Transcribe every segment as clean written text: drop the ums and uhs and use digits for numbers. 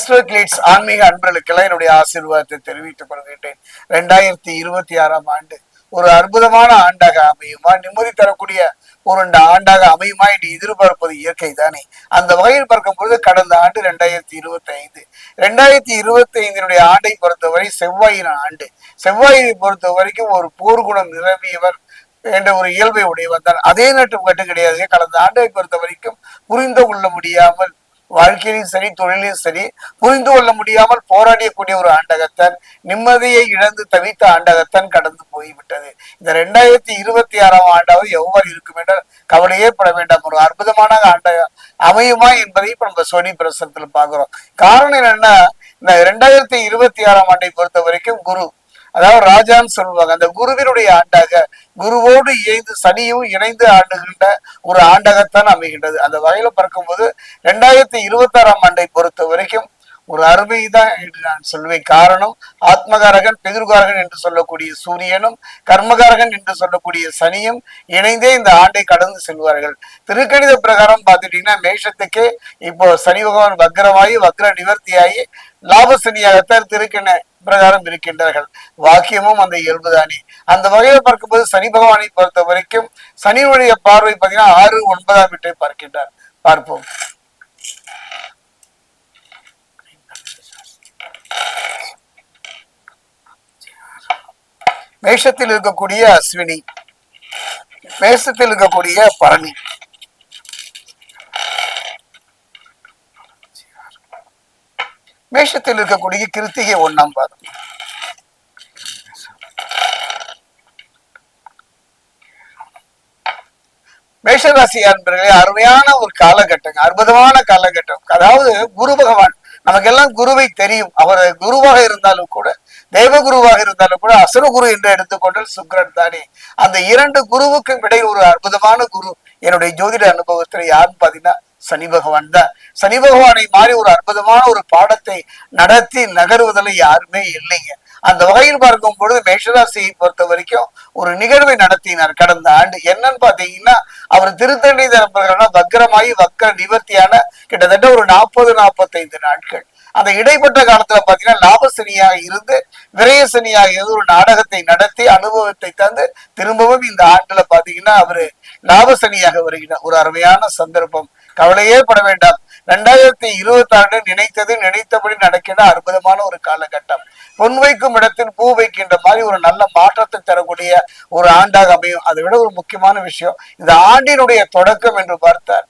ஆஸ்ட்ரோகிளிட்ஸ் ஆன்மீக அன்பர்களுக்கெல்லாம் என்னுடைய ஆசீர்வாதத்தை தெரிவித்துக் கொள்கின்றேன். 2026 ஆண்டு ஒரு அற்புதமான ஆண்டாக அமையுமா, நிம்மதி தரக்கூடிய ஒரு ஆண்டாக அமையுமா என்று எதிர்பார்ப்பது இயற்கை தானே. அந்த வகையில் பார்க்கும்போது கடந்த ஆண்டு 2025 ஆண்டை பொறுத்தவரை செவ்வாயின் ஆண்டு. செவ்வாயை பொறுத்த வரைக்கும் ஒரு போர்க்குணம் நிரம்பியவர் என்ற ஒரு இயல்பை உடையவர் தான். அதே நேரம் மட்டும் கிடையாது, கடந்த ஆண்டை பொறுத்த வரைக்கும் புரிந்து கொள்ள முடியாமல் வாழ்க்கையிலும் சரி தொழிலும் சரி புரிந்து கொள்ள முடியாமல் போராடியக்கூடிய ஒரு ஆண்டகத்தான், நிம்மதியை இழந்து தவித்த ஆண்டகத்தான் கடந்து போய்விட்டது. இந்த 2026 ஆண்டாவது எவ்வாறு இருக்கும் என்றால் கவலையே பட வேண்டாம். ஒரு அற்புதமான ஆண்டாக அமையுமா என்பதை இப்ப நம்ம சோனி பிரசனத்துல பாக்குறோம். காரணம் என்னன்னா, இந்த 2026 ஆண்டை பொறுத்த வரைக்கும் குரு, அதாவது ராஜான்னு சொல்லுவாங்க, அந்த குருவினுடைய ஆண்டாக குருவோடு இணைந்து சனியும் இணைந்து ஆண்டுகின்ற ஒரு ஆண்டாகத்தான் அமைகின்றது. அந்த வகையில பார்க்கும்போது 2026 ஆண்டை பொறுத்த வரைக்கும் ஒரு அருமைதான் என்று நான் சொல்வேன். காரணம், ஆத்மகாரகன் பிதிர்காரகன் என்று சொல்லக்கூடிய சூரியனும் கர்மகாரகன் என்று சொல்லக்கூடிய சனியும் இணைந்தே இந்த ஆண்டை கடந்து செல்வார்கள். திருக்கணித பிரகாரம் பார்த்துட்டீங்கன்னா மேஷத்துக்கே இப்போ சனி பகவான் வக்ரமாகி வக்ர நிவர்த்தியாகி லாபசனியாகத்தான் திருக்கண பிரகாரம் இருக்கின்றார்கள். வாக்கியமும் அந்த இயல்புதானே. அந்த வகையை பார்க்கும்போது சனி பகவானை பொறுத்த வரைக்கும் சனியுடைய பார்வை பார்த்தீங்கன்னா 6, 9ஆம் வீட்டை பார்க்கின்றார். பார்ப்போம். மேஷத்தில் இருக்கக்கூடிய அஸ்வினி, மேஷத்தில் இருக்கக்கூடிய பரணி, மேஷத்தில் இருக்கக்கூடிய கிருத்திகை 1ஆம் பாதம், மேஷராசி அன்பர்களே அருமையான ஒரு காலகட்டம், அற்புதமான காலகட்டம். அதாவது குரு பகவான் நமக்கெல்லாம் குருவை தெரியும். அவர் குருவாக இருந்தாலும் கூட, தெய்வ குருவாக இருந்தாலும் கூட, அசுர குரு என்று எடுத்துக்கொண்டால் சுக்கிரன் தானே. அந்த 2 குருவுக்கும் இடையில் ஒரு அற்புதமான குரு என்னுடைய ஜோதிட அனுபவத்துல யாருன்னு பாத்தீங்கன்னா சனி பகவான் தான். சனி பகவானை மாறி ஒரு அற்புதமான ஒரு பாடத்தை நடத்தி நகருவதில் யாருமே இல்லைங்க. அந்த வகையில் பார்க்கும் பொழுது மேஷராசியை பொறுத்த வரைக்கும் ஒரு நிகழ்வை நடத்தினார் கடந்த ஆண்டு. என்னன்னு பாத்தீங்கன்னா, அவர் திருத்தணி தரப்புகளா வக்ரமாகி வக்ர நிவர்த்தியான கிட்டத்தட்ட ஒரு 40-45 நாட்கள். அந்த இடைப்பட்ட காலத்துல பாத்தீங்கன்னா லாபசனியாக இருந்து விரய சனியாக இருந்து ஒரு நாடகத்தை நடத்தி அனுபவத்தை தந்து திரும்பவும் இந்த ஆண்டுல பாத்தீங்கன்னா அவரு லாபசனியாக வருகிறார். ஒரு அருமையான சந்தர்ப்பம், கவலையே பட வேண்டாம். 2026 நினைத்தது நினைத்தபடி நடக்கின்ற அற்புதமான ஒரு காலகட்டம். பொன் வைக்கும் இடத்தில் பூ வைக்கின்ற மாதிரி ஒரு நல்ல மாற்றத்தை தரக்கூடிய ஒரு ஆண்டாக அமையும். அதை விட ஒரு முக்கியமான விஷயம், இந்த ஆண்டினுடைய தொடக்கம் என்று பார்த்தால்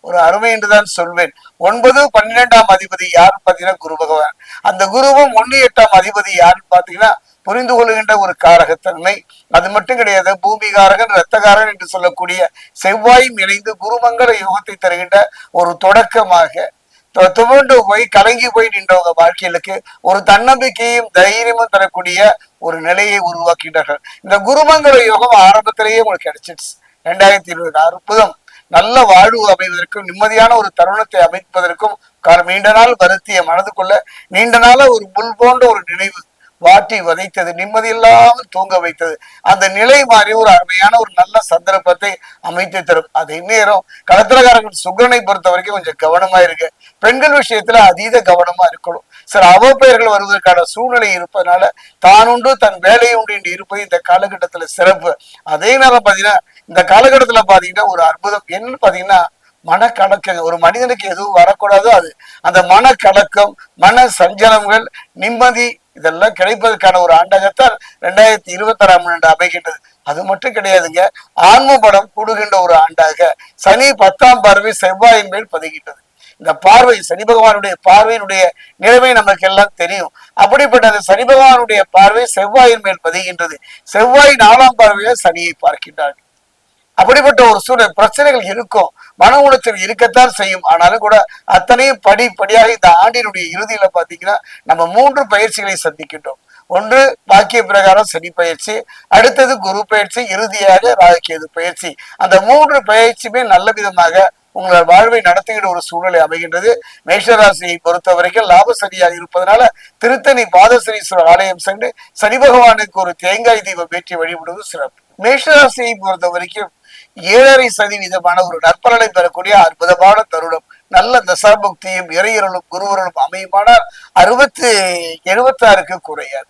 ஒரு அருமை என்றுதான் சொல்வேன். 9, 12ஆம் அதிபதி யாருன்னு பாத்தீங்கன்னா குரு பகவான். அந்த குருவும் 1, 8ஆம் அதிபதி யாருன்னு பாத்தீங்கன்னா புரிந்து கொள்கின்ற ஒரு காரகத்தன்மை. அது மட்டும் கிடையாது, பூமிகாரகன் இரத்தகாரன் என்று சொல்லக்கூடிய செவ்வாயும் இணைந்து குருமங்கல யோகத்தை தருகின்ற ஒரு தொடக்கமாக துவண்டு போய் கலங்கி போய் நின்றவங்க வாழ்க்கையிலுக்கு ஒரு தன்னம்பிக்கையும் தைரியமும் தரக்கூடிய ஒரு நிலையை உருவாக்கின்றார்கள். இந்த குருமங்கல யோகம் ஆரம்பத்திலேயே உங்களுக்கு கிடைச்சிடுச்சு. 2020 அற்புதம். நல்ல வாழ்வு அமைவதற்கும் நிம்மதியான ஒரு தருணத்தை அமைப்பதற்கும் நீண்ட நாள் வருத்திய மனதுக்குள்ள நீண்ட நாள ஒரு முள் போன்ற ஒரு நினைவு வாட்டி வதைத்தது, நிம்மதி இல்லாமல் தூங்க வைத்தது. அந்த நிலை மாறி ஒரு அருமையான ஒரு நல்ல சந்தர்ப்பத்தை அமைத்து தரும். அதே நேரம் கடத்திரக்காரர்கள் சுக்கிரனை பொறுத்த வரைக்கும் கொஞ்சம் கவனமா இருக்கு. பெண்கள் விஷயத்துல அதீத கவனமா இருக்கணும். சில அவப்பெயர்கள் வருவதற்கான சூழ்நிலை இருப்பதனால தான் உண்டு தன் வேலை உண்டு என்று இருப்பது இந்த காலகட்டத்துல சிறப்பு. அதே நேரம் பாத்தீங்கன்னா இந்த காலகட்டத்துல பாத்தீங்கன்னா ஒரு அற்புதம் என்னன்னு பாத்தீங்கன்னா மனக்கலக்கம். ஒரு மனிதனுக்கு எதுவும் வரக்கூடாதோ அது அந்த மனக்கலக்கம், மன சஞ்சலங்கள், நிம்மதி இதெல்லாம் கிடைப்பதற்கான ஒரு ஆண்டாகத்தான் 2026 அமைகின்றது. அது மட்டும் கிடையாதுங்க, ஆன்ம படம் கூடுகின்ற ஒரு ஆண்டாக சனி 10ஆம் பார்வை செவ்வாயின் மேல் பதிகின்றது. இந்த பார்வை சனி பகவானுடைய பார்வையினுடைய நிலைமை நமக்கு எல்லாம் தெரியும். அப்படிப்பட்ட அந்த சனி பகவானுடைய பார்வை செவ்வாயின் மேல் பதிகின்றது. செவ்வாய் 4ஆம் பார்வையை சனியை பார்க்கின்றார். அப்படிப்பட்ட ஒரு சூழல் பிரச்சனைகள் இருக்கும், மன உளைச்சல் இருக்கத்தான் செய்யும். ஆனாலும் கூட அத்தனையும் படிப்படியாக இந்த ஆண்டினுடைய இறுதியில பாத்தீங்கன்னா நம்ம 3 பயிற்சிகளை சந்திக்கின்றோம். ஒன்று வாக்கிய பிரகாரம் சனி பயிற்சி, அடுத்தது குரு பயிற்சி, இறுதியாக ராகுகேது பயிற்சி. அந்த 3 பயிற்சியுமே நல்ல விதமாக உங்கள் வாழ்வை நடத்துகிற ஒரு சூழ்நிலை அமைகின்றது. மேஷராசியை பொறுத்த வரைக்கும் லாப சனியாக இருப்பதனால திருத்தணி பாதசனீஸ்வரர் ஆலயம் சென்று சனி பகவானுக்கு ஒரு தேங்காய் தீபம் ஏற்றி வழிபடுவது சிறப்பு. மேஷராசியை பொறுத்த வரைக்கும் 7.5% ஒரு நற்பலனை பெறக்கூடிய அற்புதமான தருணம் நல்ல தசாபுக்தியும் இறையருளும் குருவருளும் அமையுமானால் 76க்கு குறையாது.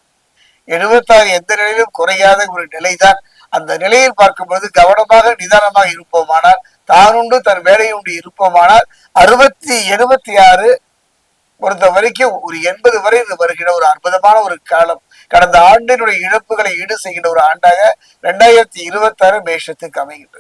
76 எந்த நிலையிலும் குறையாத ஒரு நிலைதான். அந்த நிலையில் பார்க்கும்போது கவனமாக நிதானமாக இருப்போமானால், தானுண்டு தன் வேலையுண்டு இருப்போமானால் 76 பொறுத்த வரைக்கும் ஒரு 80 வரை வருகிற ஒரு அற்புதமான ஒரு காலம். கடந்த ஆண்டினுடைய இழப்புகளை ஈடு செய்கின்ற ஒரு ஆண்டாக 2026 மேஷத்துக்கு அமைகின்றது.